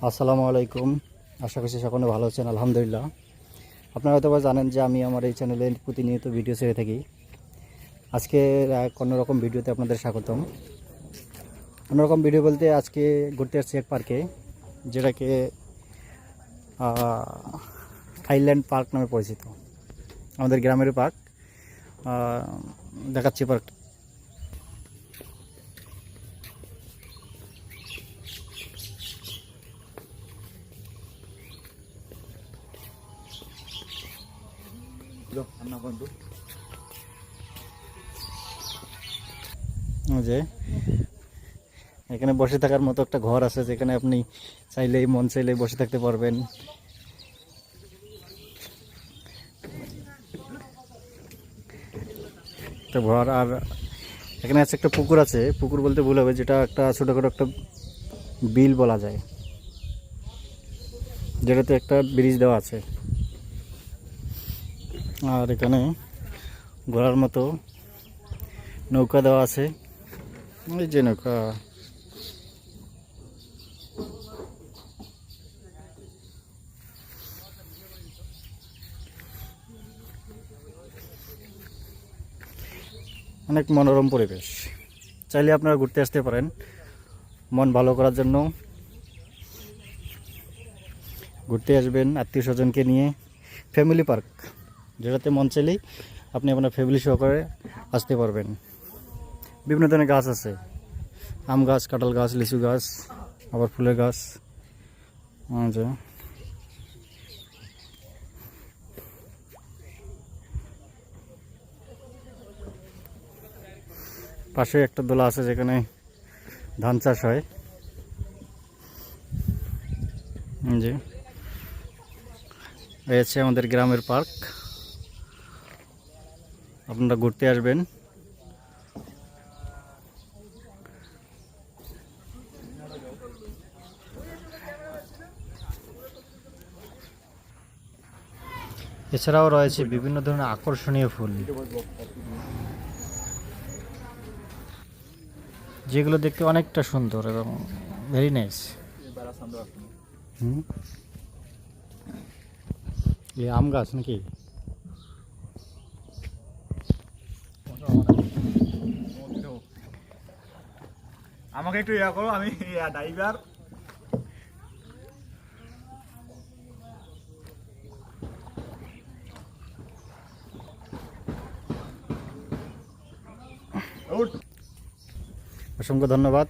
আসসালামু আলাইকুম। আশা করছি সকলে ভালো আছেন। আলহামদুলিল্লাহ। আপনারা হয়তো জানেন যে আমি আমার এই চ্যানেলে প্রতিনিয়ত ভিডিও ছেড়ে থাকি। আজকে এক অন্যরকম ভিডিওতে আপনাদের স্বাগতম। অন্যরকম ভিডিও বলতে আজকে ঘুরতে আসছি এক পার্কে, যেটাকে হাইল্যান্ড পার্ক নামে পরিচিত। আমাদের গ্রামের পার্ক। দেখাচ্ছি পার্ক। যে এখানে বসে থাকার মতো একটা ঘর আছে, যেখানে আপনি চাইলেই মন চাইলেই বসে থাকতে পারবেন। একটা ঘর, আর এখানে আছে একটা পুকুর আছে। পুকুর বলতে ভুল হবে, যেটা একটা ছোটোখাটো একটা বিল বলা যায়, যেটাতে একটা ব্রিজ দেওয়া আছে। আর এখানে ঘোরার মতো নৌকা দেওয়া আছে। এই যে নৌকা, অনেক মনোরম পরিবেশ। চাইলে আপনারা ঘুরতে আসতে পারেন মন ভালো করার জন্য। ঘুরতে আসবেন আত্মীয় স্বজনকে নিয়ে। ফ্যামিলি পার্ক, যেটাতে মন চাইলেই আপনি আপনার ফ্যামিলি সহকারে আসতে পারবেন। বিভিন্ন ধরনের গাছ আছে, আম গাছ, কাঁঠাল গাছ, লিচু গাছ, আবার ফুলের গাছ আছে। পাশে একটা দোলা আছে, যেখানে ধান চাষ হয়। যে রয়েছে আমাদের গ্রামের পার্ক। আপনারা ঘুরতে আসবেন। এছাড়াও রয়েছে বিভিন্ন ধরনের আকর্ষণীয় ফুল, যেগুলো দেখতে অনেকটা সুন্দর এবং ভেরি নাইস। এই আম গাছ নাকি? আমাকে একটু ইয়া করো, আমি ড্রাইভার। অসংখ্য ধন্যবাদ।